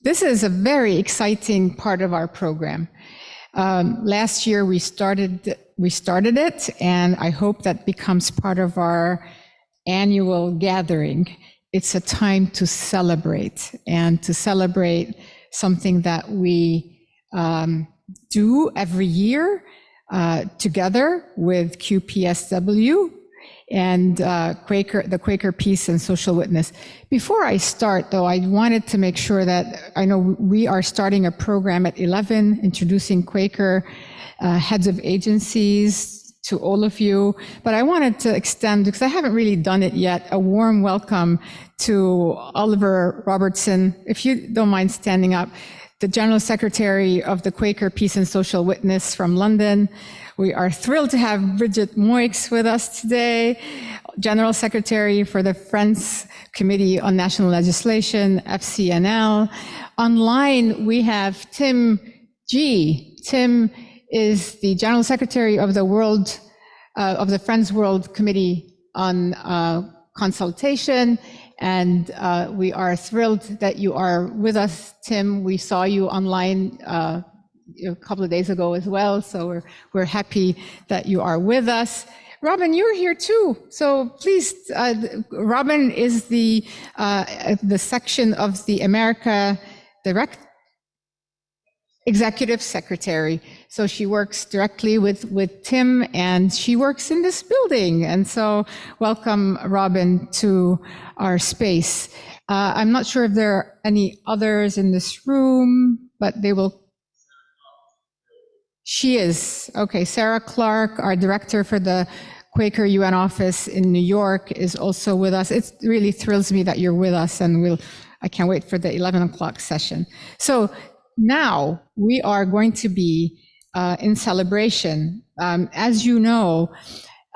This is a very exciting part of our program. Last year we started it, and I hope that becomes part of our annual gathering. It's a time to celebrate, and to celebrate something that we do every year together with QPSW and the Quaker Peace and Social Witness. Before I start, though, I wanted to make sure that I know we are starting a program at 11, introducing Quaker heads of agencies to all of you. But I wanted to extend, because I haven't really done it yet, a warm welcome to Oliver Robertson, if you don't mind standing up, the General Secretary of the Quaker Peace and Social Witness from London. We are thrilled to have Bridget Moix with us today, General Secretary for the Friends Committee on National Legislation, FCNL. Online, we have Tim G. Tim is the General Secretary of the Friends World Committee on Consultation. And we are thrilled that you are with us, Tim. We saw you online a couple of days ago as well, so we're happy that you are with us. Robin, you're here too, so please. Robin is the section of the America Executive Secretary. So she works directly with Tim, and she works in this building. And so welcome, Robin, to our space. I'm not sure if there are any others in this room, but they will. She is. Okay, Sarah Clark, our director for the Quaker UN office in New York, is also with us. It really thrills me that you're with us, and I can't wait for the 11 o'clock session. So now we are going to be in celebration. As you know,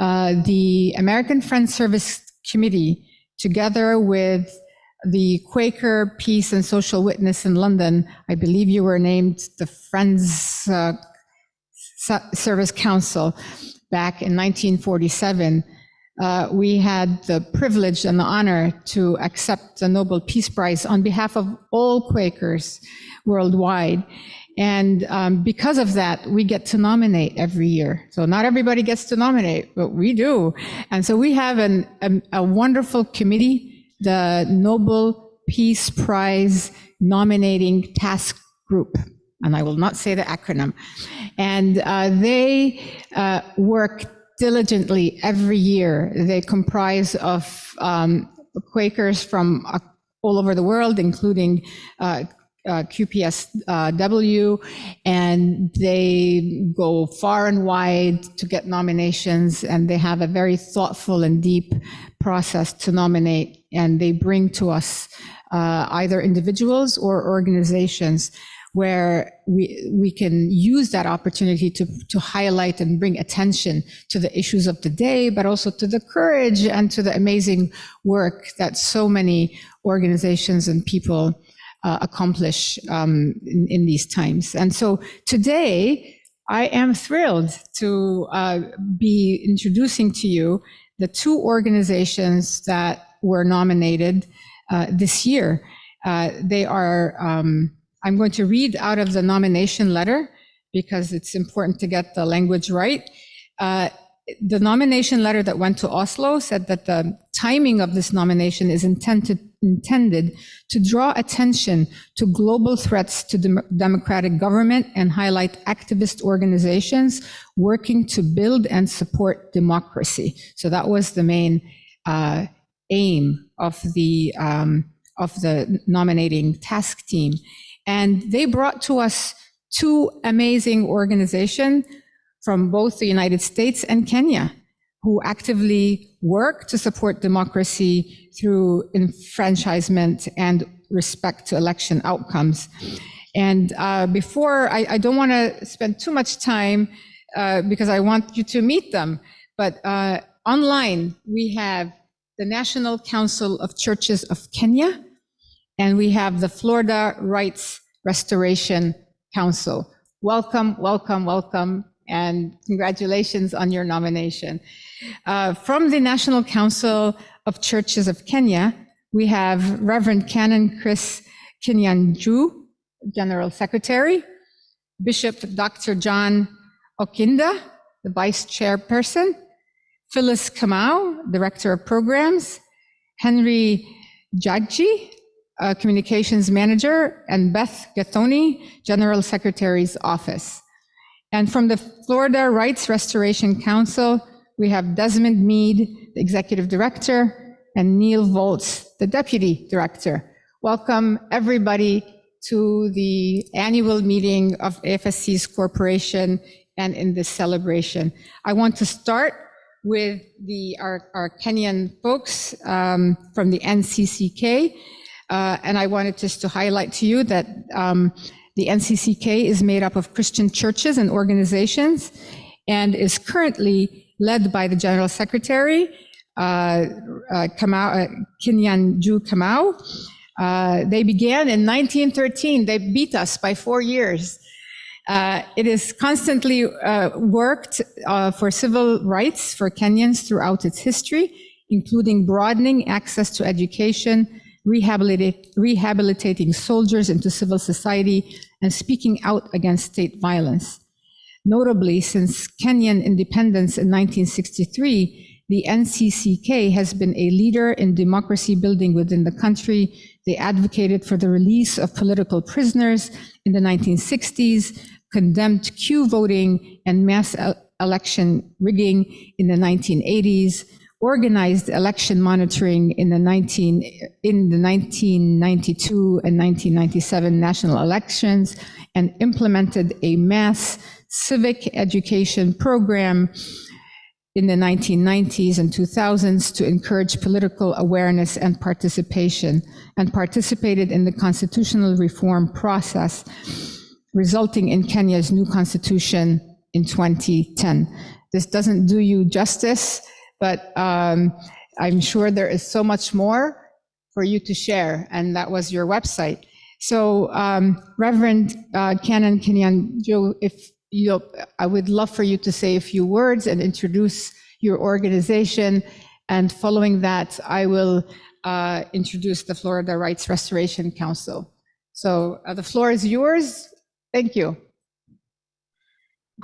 the American Friends Service Committee, together with the Quaker Peace and Social Witness in London, I believe you were named the Friends Service Council back in 1947. We had the privilege and the honor to accept the Nobel Peace Prize on behalf of all Quakers worldwide. And because of that, we get to nominate every year. So not everybody gets to nominate, but we do. And so we have a wonderful committee, the Nobel Peace Prize Nominating Task Group. And I will not say the acronym. And they work diligently every year. They comprise of Quakers from all over the world, including QPSW, and they go far and wide to get nominations, and they have a very thoughtful and deep process to nominate, and they bring to us either individuals or organizations where we can use that opportunity to highlight and bring attention to the issues of the day, but also to the courage and to the amazing work that so many organizations and people accomplish in these times. And so today, I am thrilled to be introducing to you the two organizations that were nominated this year. They are, I'm going to read out of the nomination letter because it's important to get the language right. The nomination letter that went to Oslo said that the timing of this nomination is intended to draw attention to global threats to democratic government and highlight activist organizations working to build and support democracy. So that was the main aim of the nominating task team. And they brought to us two amazing organizations from both the United States and Kenya, who actively work to support democracy through enfranchisement and respect to election outcomes. And before, I don't want to spend too much time because I want you to meet them, but online we have the National Council of Churches of Kenya, and we have the Florida Rights Restoration Council. Welcome, welcome, welcome, and congratulations on your nomination. From the National Council of Churches of Kenya, we have Reverend Canon Chris Kinyanjui, General Secretary, Bishop Dr. John Okinda, the Vice Chairperson, Phyllis Kamau, Director of Programs, Henry Jaggi, Communications Manager, and Beth Gathoni, General Secretary's Office. And from the Florida Rights Restoration Council, we have Desmond Meade, the Executive Director, and Neil Volz, the Deputy Director. Welcome, everybody, to the annual meeting of AFSC's Corporation and in this celebration. I want to start with our Kenyan folks from the NCCK. And I wanted just to highlight to you that the NCCK is made up of Christian churches and organizations and is currently led by the General Secretary, Kinyanjui Kamau. They began in 1913. They beat us by 4 years. It has constantly worked for civil rights for Kenyans throughout its history, including broadening access to education, rehabilitating soldiers into civil society, and speaking out against state violence. Notably, since Kenyan independence in 1963, the NCCK has been a leader in democracy building within the country. They advocated for the release of political prisoners in the 1960s, condemned Q voting and mass election rigging in the 1980s, organized election monitoring in the 1992 and 1997 national elections, and implemented a mass civic education program in the 1990s and 2000s to encourage political awareness and participation, and participated in the constitutional reform process, resulting in Kenya's new constitution in 2010. This doesn't do you justice, but I'm sure there is so much more for you to share, and that was your website. So Reverend Canon Kinyanjui, I would love for you to say a few words and introduce your organization, and following that, I will introduce the Florida Rights Restoration Council. So the floor is yours. Thank you.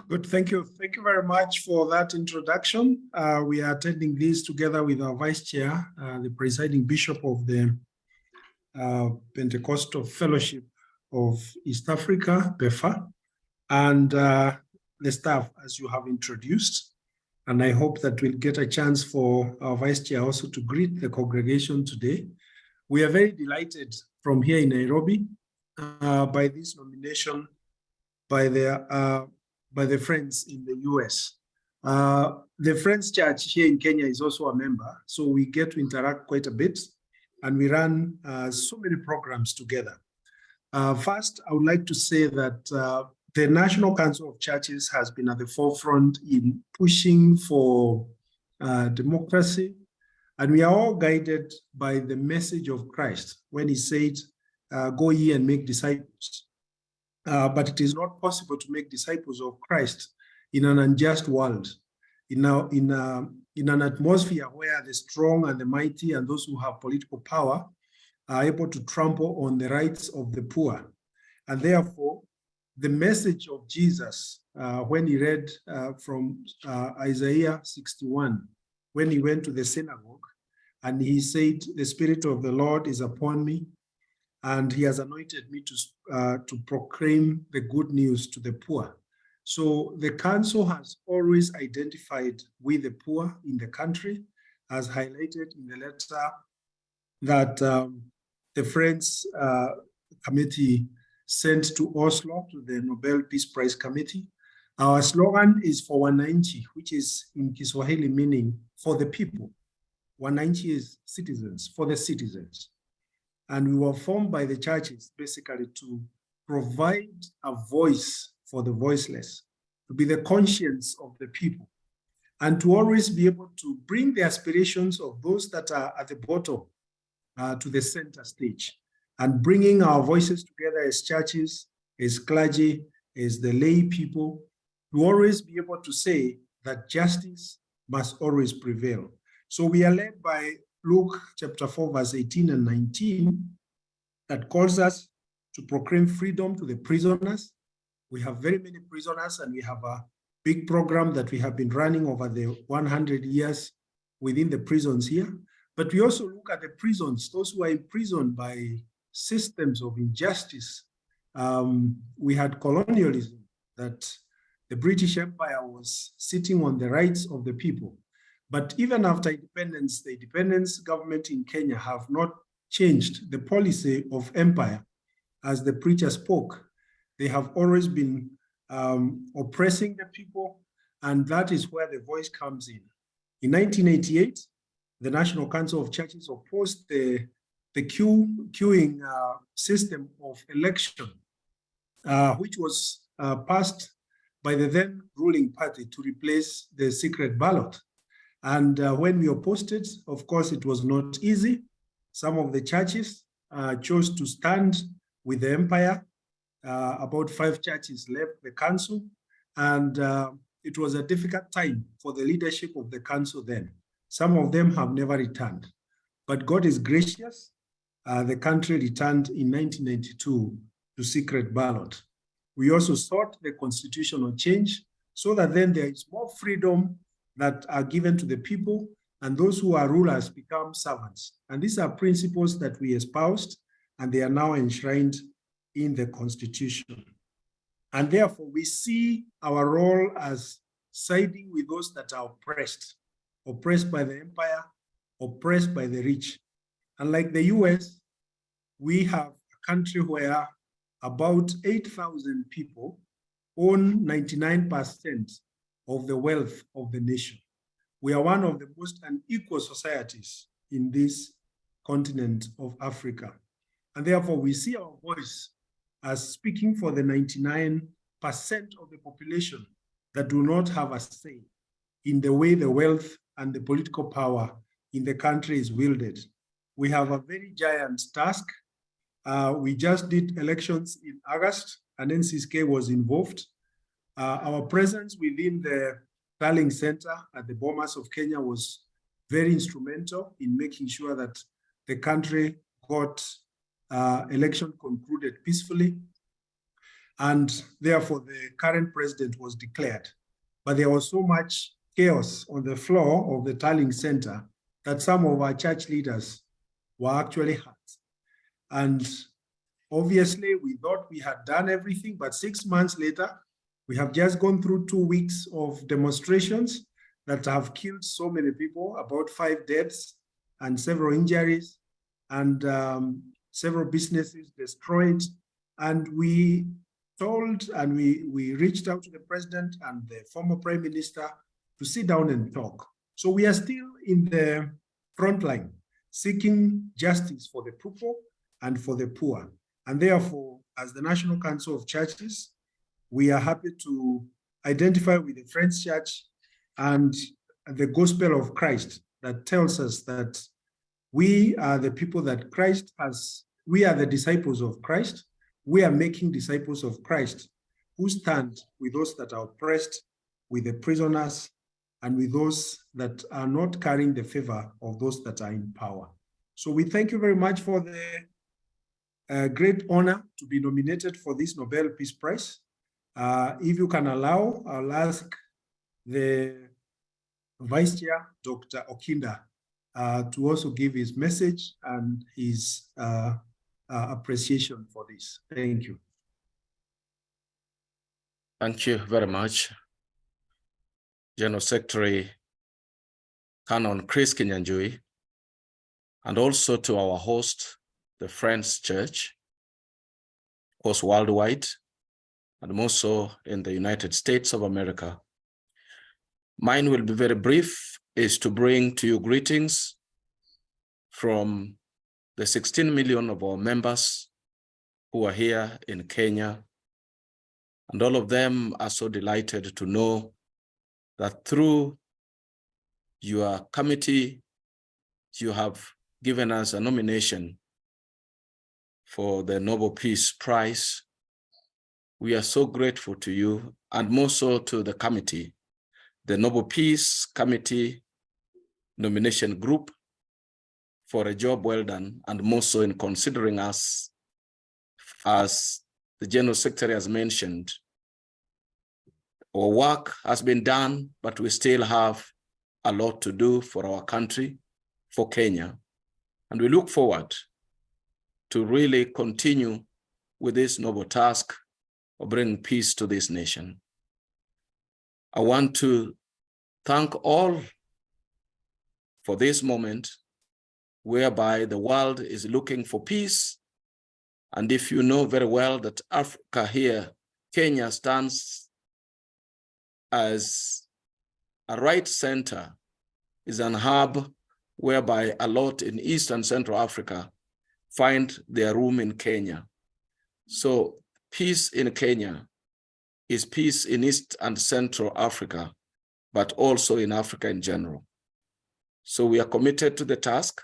Good, thank you. Thank you very much for that introduction. We are attending this together with our Vice Chair, the Presiding Bishop of the Pentecostal Fellowship of East Africa, PEFA, and the staff, as you have introduced. And I hope that we'll get a chance for our Vice Chair also to greet the congregation today. We are very delighted from here in Nairobi by this nomination by the Friends in the US. The Friends Church here in Kenya is also a member, so we get to interact quite a bit, and we run so many programs together. First, I would like to say that the National Council of Churches has been at the forefront in pushing for democracy, and we are all guided by the message of Christ when he said, go ye and make disciples. But it is not possible to make disciples of Christ in an unjust world, in an atmosphere where the strong and the mighty and those who have political power are able to trample on the rights of the poor. And therefore, the message of Jesus, when he read from Isaiah 61, when he went to the synagogue and he said, the Spirit of the Lord is upon me, and he has anointed me to proclaim the good news to the poor. So the council has always identified with the poor in the country, as highlighted in the letter that the Friends Committee sent to Oslo, to the Nobel Peace Prize Committee. Our slogan is for wananchi, which is in Kiswahili meaning for the people. Wananchi is citizens, for the citizens. And we were formed by the churches basically to provide a voice for the voiceless, to be the conscience of the people, and to always be able to bring the aspirations of those that are at the bottom to the center stage, and bringing our voices together as churches, as clergy, as the lay people, to always be able to say that justice must always prevail. So we are led by Luke chapter 4, verse 18 and 19, that calls us to proclaim freedom to the prisoners. We have very many prisoners, and we have a big program that we have been running over the 100 years within the prisons here. But we also look at the prisons, those who are imprisoned by systems of injustice. We had colonialism, that the British Empire was sitting on the rights of the people. But even after independence, the independence government in Kenya have not changed the policy of empire. As the preacher spoke, they have always been oppressing the people, and that is where the voice comes in. In 1988, the National Council of Churches opposed the queuing system of election, which was passed by the then ruling party to replace the secret ballot. And when we opposed it, of course, it was not easy. Some of the churches chose to stand with the empire. About 5 churches left the council, and it was a difficult time for the leadership of the council then. Some of them have never returned, but God is gracious. The country returned in 1992 to secret ballot. We also sought the constitutional change so that then there is more freedom that are given to the people, and those who are rulers become servants. And these are principles that we espoused, and they are now enshrined in the Constitution. And therefore, we see our role as siding with those that are oppressed by the empire, oppressed by the rich. Unlike the US, we have a country where about 8,000 people own 99% of the wealth of the nation. We are one of the most unequal societies in this continent of Africa. And therefore, we see our voice as speaking for the 99% of the population that do not have a say in the way the wealth and the political power in the country is wielded. We have a very giant task. We just did elections in August, and NCSK was involved. Our presence within the Darling Center at the Bomas of Kenya was very instrumental in making sure that the country got election concluded peacefully, and therefore the current president was declared. But there was so much chaos on the floor of the Darling Center that some of our church leaders were actually hurt. And obviously we thought we had done everything, but 6 months later, we have just gone through 2 weeks of demonstrations that have killed so many people, about 5 deaths and several injuries, and several businesses destroyed. And we told, and we reached out to the president and the former prime minister to sit down and talk. So we are still in the front line, seeking justice for the people and for the poor. And therefore, as the National Council of Churches, we are happy to identify with the Friends Church and the gospel of Christ that tells us that we are the people that Christ has, we are the disciples of Christ. We are making disciples of Christ who stand with those that are oppressed, with the prisoners, and with those that are not carrying the favor of those that are in power. So we thank you very much for the great honor to be nominated for this Nobel Peace Prize. If you can allow, I'll ask the Vice Chair, Dr. Okinda, to also give his message and his appreciation for this. Thank you. Thank you very much, General Secretary Canon Chris Kinyanjui, and also to our host, the Friends Church, of course, worldwide, and more so in the United States of America. Mine will be very brief, is to bring to you greetings from the 16 million of our members who are here in Kenya. And all of them are so delighted to know that through your committee, you have given us a nomination for the Nobel Peace Prize. We are so grateful to you, and more so to the committee, the Nobel Peace Committee Nomination Group, for a job well done, and more so in considering us as the General Secretary has mentioned, our work has been done, but we still have a lot to do for our country, for Kenya. And we look forward to really continue with this noble task of bringing peace to this nation. I want to thank all for this moment whereby the world is looking for peace. And if you know very well that Africa here, Kenya stands as a right center, is an hub whereby a lot in East and Central Africa find their room in Kenya. So peace in Kenya is peace in East and Central Africa, but also in Africa in general. So we are committed to the task,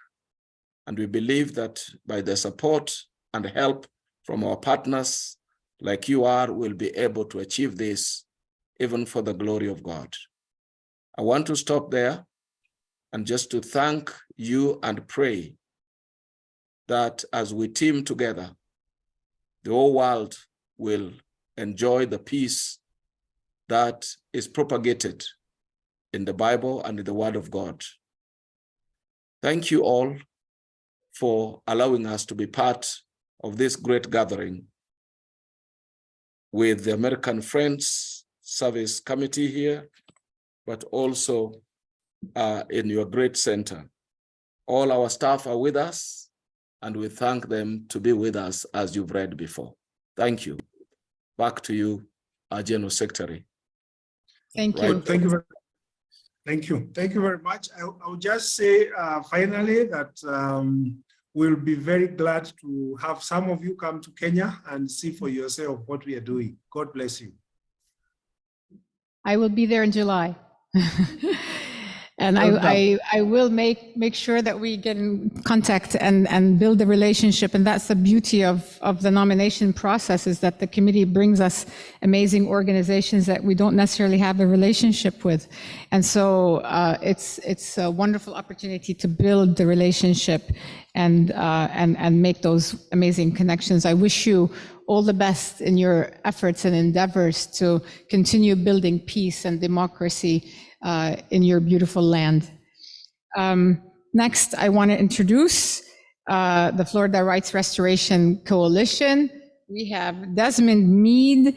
and we believe that by the support and help from our partners like you are, we'll be able to achieve this, even for the glory of God. I want to stop there and just to thank you and pray that as we team together, the whole world will enjoy the peace that is propagated in the Bible and in the Word of God. Thank you all for allowing us to be part of this great gathering with the American Friends Service Committee here, but also in your great center. All our staff are with us, and we thank them to be with us as you've read before. Thank you. Back to you, our General Secretary. Thank you. Right. Thank you very much. Thank you. Thank you very much. I'll just say finally that we'll be very glad to have some of you come to Kenya and see for yourself what we are doing. God bless you. I will be there in July. And Well I will make sure that we get in contact and build a relationship. And that's the beauty of the nomination process, is that the committee brings us amazing organizations that we don't necessarily have a relationship with. And so it's a wonderful opportunity to build the relationship and make those amazing connections. I wish you all the best in your efforts and endeavors to continue building peace and democracy in your beautiful land. Next, I want to introduce the Florida Rights Restoration Coalition. We have Desmond Meade.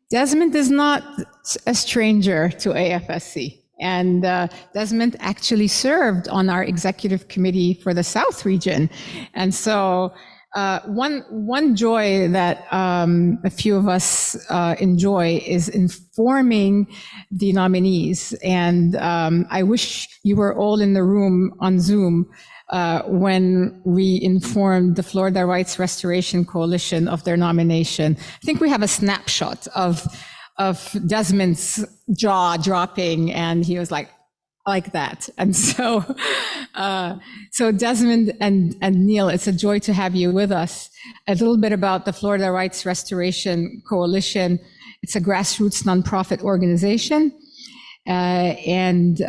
Desmond is not a stranger to AFSC. And Desmond actually served on our executive committee for the South region. And so one joy that a few of us enjoy is informing the nominees. And I wish you were all in the room on Zoom when we informed the Florida Rights Restoration Coalition of their nomination. I think we have a snapshot of Desmond's jaw dropping, and he was like that. And so, so Desmond and Neil, it's a joy to have you with us. A little bit about the Florida Rights Restoration Coalition. It's a grassroots nonprofit organization, and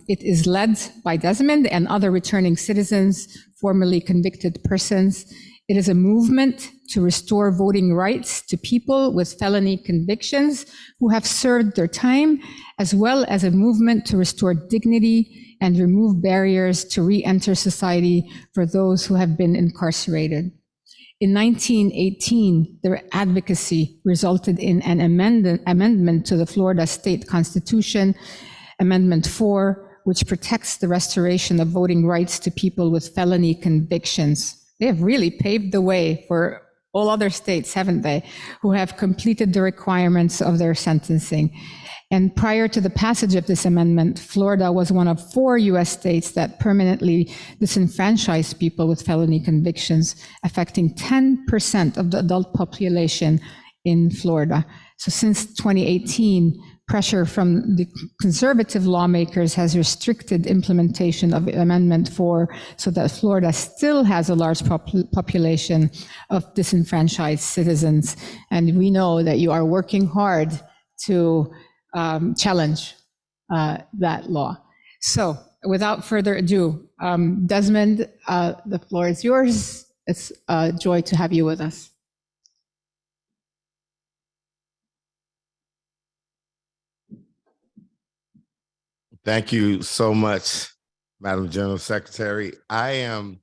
it is led by Desmond and other returning citizens, formerly convicted persons. It is a movement to restore voting rights to people with felony convictions who have served their time, as well as a movement to restore dignity and remove barriers to re-enter society for those who have been incarcerated. In 1918, their advocacy resulted in an amendment to the Florida State Constitution, Amendment 4, which protects the restoration of voting rights to people with felony convictions. They have really paved the way for all other states, haven't they, who have completed the requirements of their sentencing. And prior to the passage of this amendment, Florida was one of 4 US states that permanently disenfranchised people with felony convictions, affecting 10% of the adult population in Florida. So since 2018, pressure from the conservative lawmakers has restricted implementation of Amendment 4 so that Florida still has a large population of disenfranchised citizens. And we know that you are working hard to challenge that law. So without further ado, Desmond, the floor is yours. It's a joy to have you with us. Thank you so much, Madam General Secretary. I am,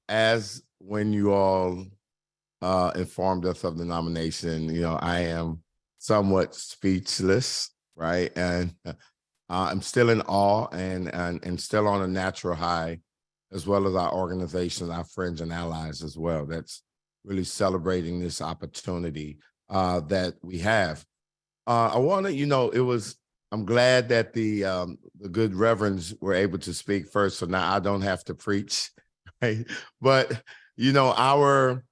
as when you all informed us of the nomination, I am somewhat speechless, right? And I'm still in awe and still on a natural high, as well as our organizations, our friends and allies as well. That's really celebrating this opportunity that we have. I want to, I'm glad that the good reverends were able to speak first, so now I don't have to preach, right? But our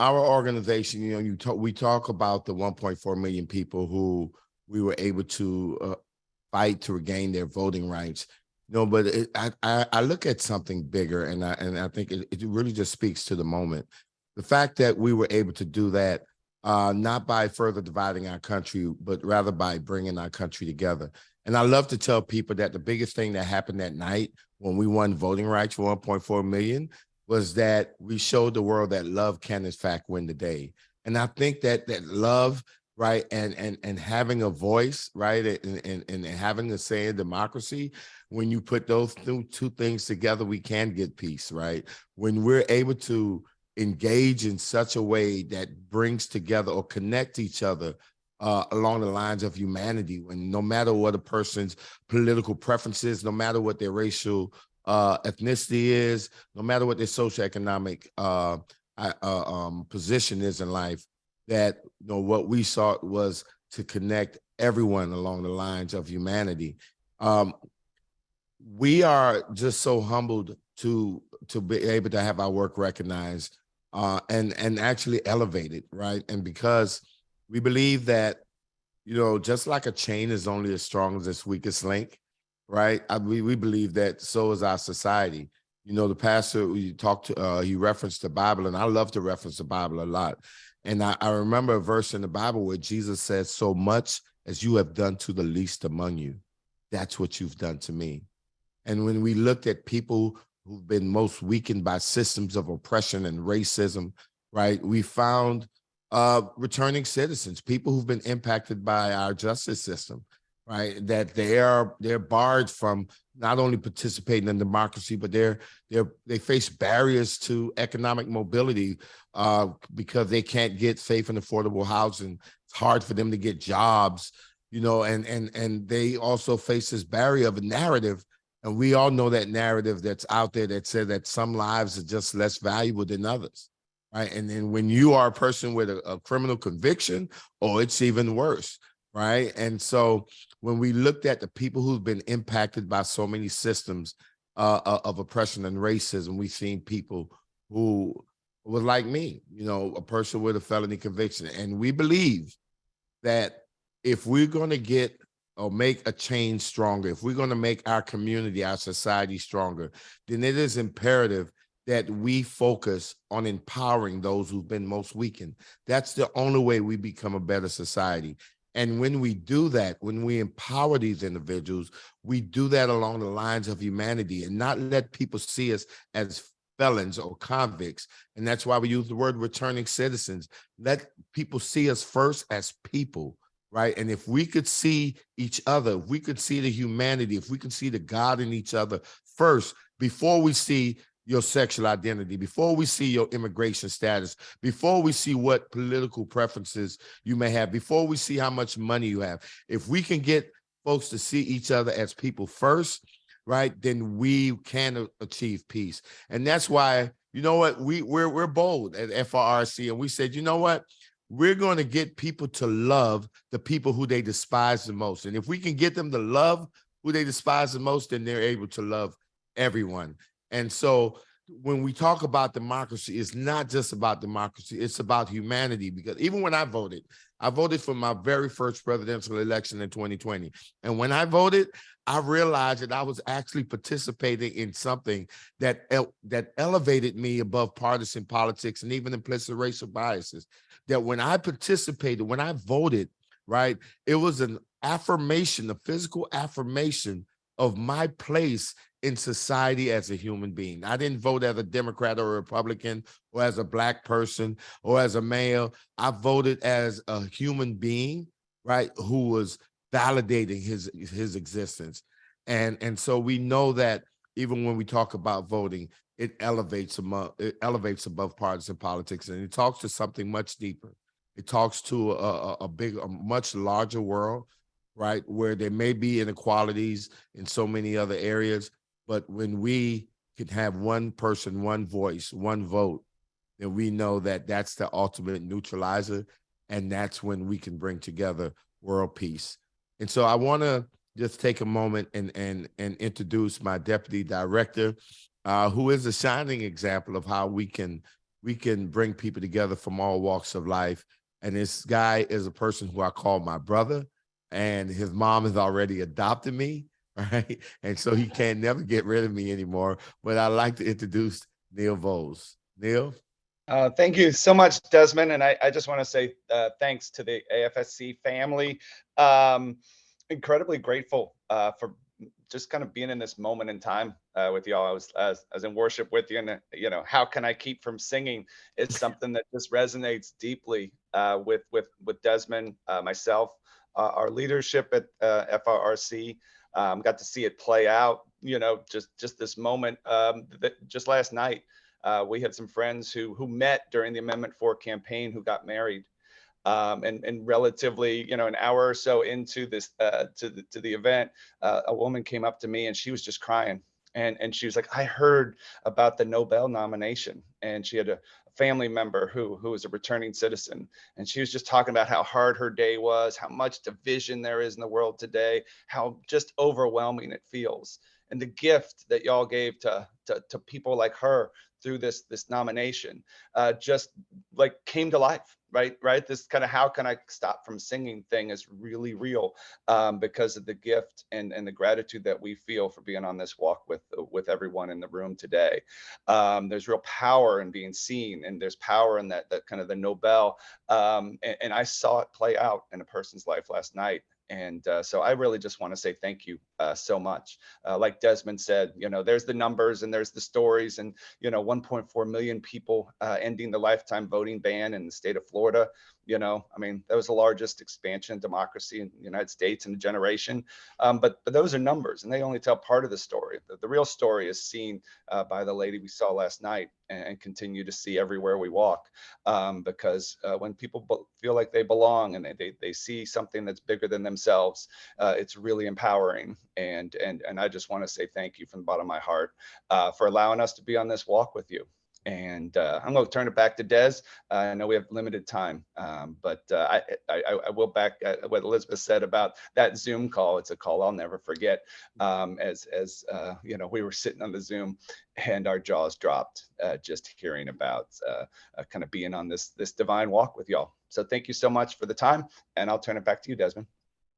organization, we talk about the 1.4 million people who we were able to fight to regain their voting rights. But I look at something bigger, and I think it really just speaks to the moment. The fact that we were able to do that, not by further dividing our country, but rather by bringing our country together. And I love to tell people that the biggest thing that happened that night when we won voting rights for 1.4 million was that we showed the world that love can in fact win the day. And I think that love, right, and having a voice, right, and having a say in democracy, when you put those two things together, we can get peace, right? When we're able to engage in such a way that brings together or connect each other along the lines of humanity, when no matter what a person's political preferences, no matter what their racial ethnicity is, no matter what their socioeconomic position is in life, that what we sought was to connect everyone along the lines of humanity. We are just so humbled to be able to have our work recognized and actually elevated, right? And because we believe that, just like a chain is only as strong as its weakest link, right? We believe that so is our society. The pastor we talked to, he referenced the Bible, and I love to reference the Bible a lot. And I remember a verse in the Bible where Jesus says, "So much as you have done to the least among you, that's what you've done to me." And when we looked at people who've been most weakened by systems of oppression and racism, right, we found returning citizens, people who've been impacted by our justice system, right, that they're barred from not only participating in democracy, but they face barriers to economic mobility because they can't get safe and affordable housing. It's hard for them to get jobs, and they also face this barrier of a narrative. And we all know that narrative that's out there that says that some lives are just less valuable than others, right? And then when you are a person with a criminal conviction, it's even worse, right? And so when we looked at the people who've been impacted by so many systems of oppression and racism, we've seen people who was like me, a person with a felony conviction. And we believe that if we're going to get or make a change stronger, if we're going to make our community, our society stronger, then it is imperative that we focus on empowering those who've been most weakened. That's the only way we become a better society. And when we do that, when we empower these individuals, we do that along the lines of humanity and not let people see us as felons or convicts. And that's why we use the word returning citizens. Let people see us first as people, right? And if we could see each other, if we could see the humanity, if we could see the God in each other first, before we see your sexual identity, before we see your immigration status, before we see what political preferences you may have, before we see how much money you have, if we can get folks to see each other as people first, right, then we can achieve peace. And that's why, we're bold at FRRC, and we said, we're going to get people to love the people who they despise the most. And if we can get them to love who they despise the most, then they're able to love everyone. And so when we talk about democracy, it's not just about democracy, it's about humanity. Because even when I voted for my very first presidential election in 2020. And when I voted, I realized that I was actually participating in something that elevated me above partisan politics and even implicit racial biases. That when I participated, when I voted, right, it was an affirmation, a physical affirmation of my place in society as a human being. I didn't vote as a Democrat or a Republican or as a Black person or as a male. I voted as a human being, right, who was validating his existence. And so we know that even when we talk about voting, it elevates above partisan politics, and it talks to something much deeper. It talks to a much larger world, right, where there may be inequalities in so many other areas, but when we can have one person, one voice, one vote, then we know that that's the ultimate neutralizer, and that's when we can bring together world peace. And so I want to just take a moment and introduce my deputy director, who is a shining example of how we can bring people together from all walks of life. And this guy is a person who I call my brother, and his mom has already adopted me, right? And so he can't never get rid of me anymore. But I'd like to introduce Neil Vose. Neil? Thank you so much, Desmond. And I just want to say thanks to the AFSC family. Incredibly grateful for just kind of being in this moment in time with y'all. I was in worship with you, and how can I keep from singing is something that just resonates deeply with Desmond, myself, our leadership at FRRC. Got to see it play out. Just this moment. Just last night, we had some friends who met during the Amendment 4 campaign who got married. And relatively, an hour or so into this, to the event, a woman came up to me and she was just crying. And she was like, I heard about the Nobel nomination. And she had a family member who was a returning citizen. And she was just talking about how hard her day was, how much division there is in the world today, how just overwhelming it feels. And the gift that y'all gave to people like her through this nomination just like came to life, right? This kind of how can I stop from singing thing is really real because of the gift and the gratitude that we feel for being on this walk with everyone in the room today. There's real power in being seen, and there's power in that kind of the Nobel. And I saw it play out in a person's life last night. And so I really just want to say thank you so much. Like Desmond said, there's the numbers and there's the stories, and 1.4 million people ending the lifetime voting ban in the state of Florida. That was the largest expansion of democracy in the United States in a generation. But those are numbers, and they only tell part of the story. The real story is seen by the lady we saw last night and continue to see everywhere we walk. Because when people feel like they belong and they see something that's bigger than themselves, it's really empowering. And I just want to say thank you from the bottom of my heart for allowing us to be on this walk with you. And I'm going to turn it back to Des. I know we have limited time, but I will back what Elizabeth said about that Zoom call. It's a call I'll never forget. As we were sitting on the Zoom and our jaws dropped just hearing about kind of being on this divine walk with y'all. So thank you so much for the time, and I'll turn it back to you, Desmond.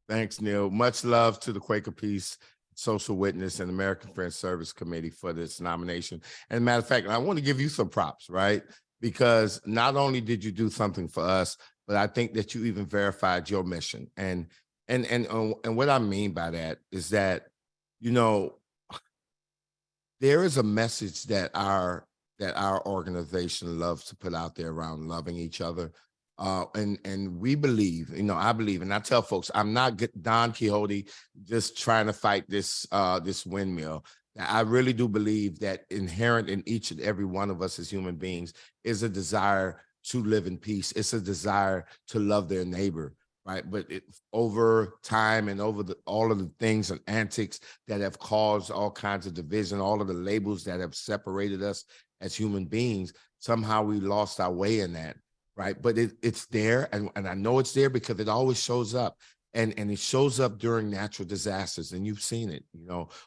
Thanks, Neil. Much love to the Quaker Peace, Social Witness, and American Friends Service Committee for this nomination. And matter of fact, I want to give you some props, right? Because not only did you do something for us, but I think that you even verified your mission. And what I mean by that is that, there is a message that our organization loves to put out there around loving each other. And we believe, I believe, and I tell folks, I'm not Don Quixote just trying to fight this windmill. I really do believe that inherent in each and every one of us as human beings is a desire to live in peace. It's a desire to love their neighbor, right? But over time and over all of the things and antics that have caused all kinds of division, all of the labels that have separated us as human beings, somehow we lost our way in that. Right. But it's there. And I know it's there because it always shows up. And it shows up during natural disasters. And you've seen it,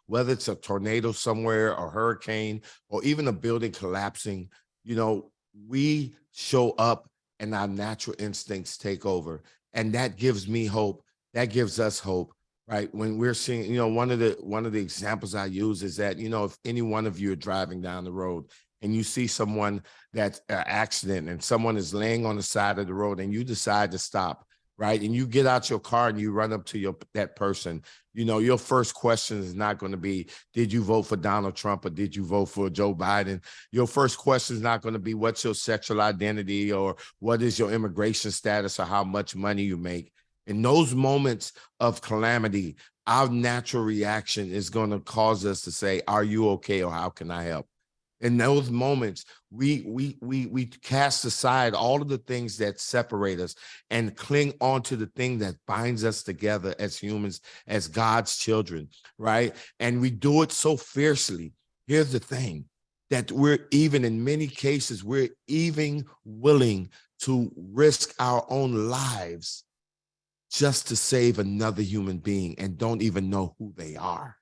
whether it's a tornado somewhere or hurricane or even a building collapsing, we show up and our natural instincts take over. And that gives me hope. That gives us hope. Right. When we're seeing, one of the examples I use is that, if any one of you are driving down the road and you see someone that's an accident and someone is laying on the side of the road and you decide to stop, right? And you get out your car and you run up to that person, your first question is not going to be, did you vote for Donald Trump or did you vote for Joe Biden? Your first question is not going to be, what's your sexual identity or what is your immigration status or how much money you make? In those moments of calamity, our natural reaction is going to cause us to say, are you okay, or how can I help? In those moments, we cast aside all of the things that separate us and cling on to the thing that binds us together as humans, as God's children, right? And we do it so fiercely. Here's the thing, that we're even, in many cases, we're even willing to risk our own lives just to save another human being and don't even know who they are,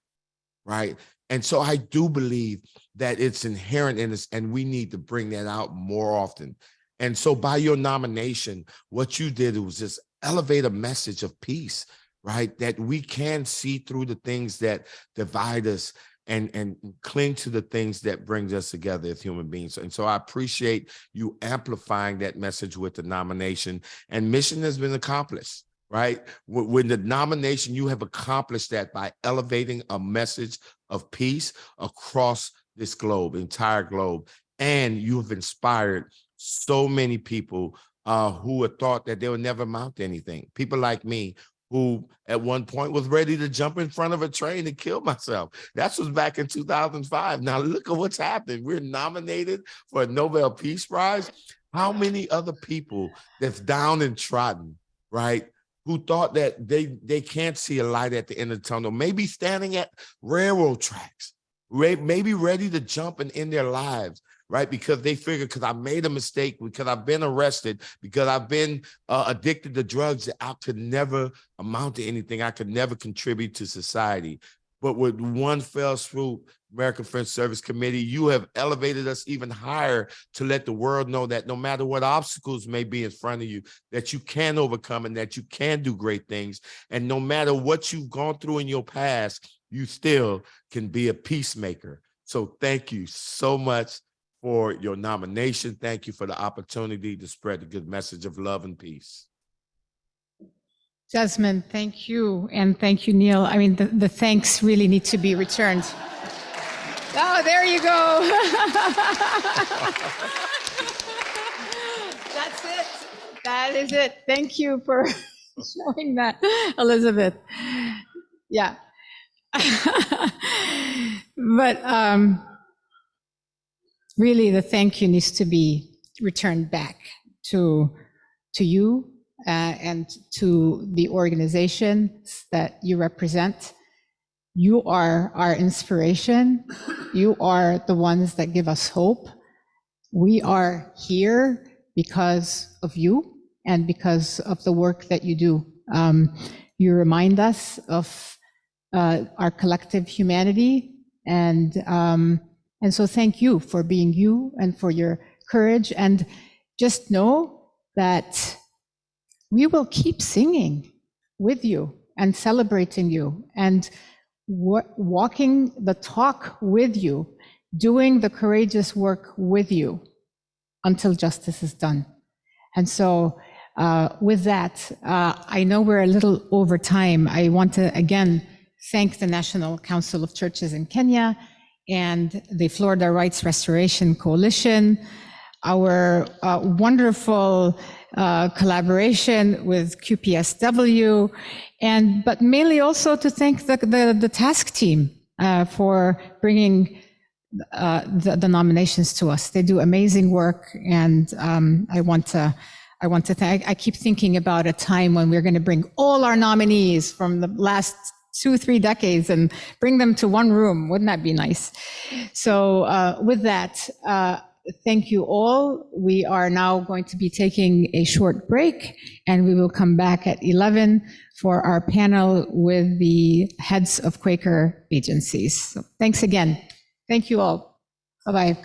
right? And so I do believe that it's inherent in us, and we need to bring that out more often. And so by your nomination, what you did was just elevate a message of peace, right? That we can see through the things that divide us and cling to the things that brings us together as human beings. And so I appreciate you amplifying that message with the nomination, and mission has been accomplished. Right? When the nomination, you have accomplished that by elevating a message of peace across this globe, entire globe. And you have inspired so many people who had thought that they would never amount to anything. People like me, who at one point was ready to jump in front of a train and kill myself. That was back in 2005. Now look at what's happened. We're nominated for a Nobel Peace Prize. How many other people that's down and trodden, right, who thought that they can't see a light at the end of the tunnel, maybe standing at railroad tracks, maybe ready to jump and end their lives, right? Because they figure, because I made a mistake, because I've been arrested, because I've been addicted to drugs, that I could never amount to anything. I could never contribute to society. But with one fell swoop, American Friends Service Committee, you have elevated us even higher to let the world know that no matter what obstacles may be in front of you, that you can overcome and that you can do great things. And no matter what you've gone through in your past, you still can be a peacemaker. So thank you so much for your nomination. Thank you for the opportunity to spread the good message of love and peace. Desmond, thank you. And thank you, Neil. I mean, the thanks really need to be returned. Oh, there you go. That's it. That is it. Thank you for showing that, Elizabeth. Yeah. But really, the thank you needs to be returned back to you and to the organizations that you represent. You are our inspiration. You are the ones that give us hope. We are here because of you and because of the work that you do. You remind us of our collective humanity, and so thank you for being you and for your courage. And just know that we will keep singing with you and celebrating you and walking the talk with you, doing the courageous work with you until justice is done. And so with that, I know we're a little over time. I want to again thank the National Council of Churches in Kenya and the Florida Rights Restoration Coalition, our wonderful collaboration with QPSW, but mainly also to thank the task team for bringing the nominations to us. They do amazing work, and I want to thank. I keep thinking about a time when we're going to bring all our nominees from the last 2-3 decades and bring them to one room. Wouldn't that be nice? So with that, thank you all. We are now going to be taking a short break, and we will come back at 11 for our panel with the heads of Quaker agencies. So thanks again. Thank you all. Bye-bye.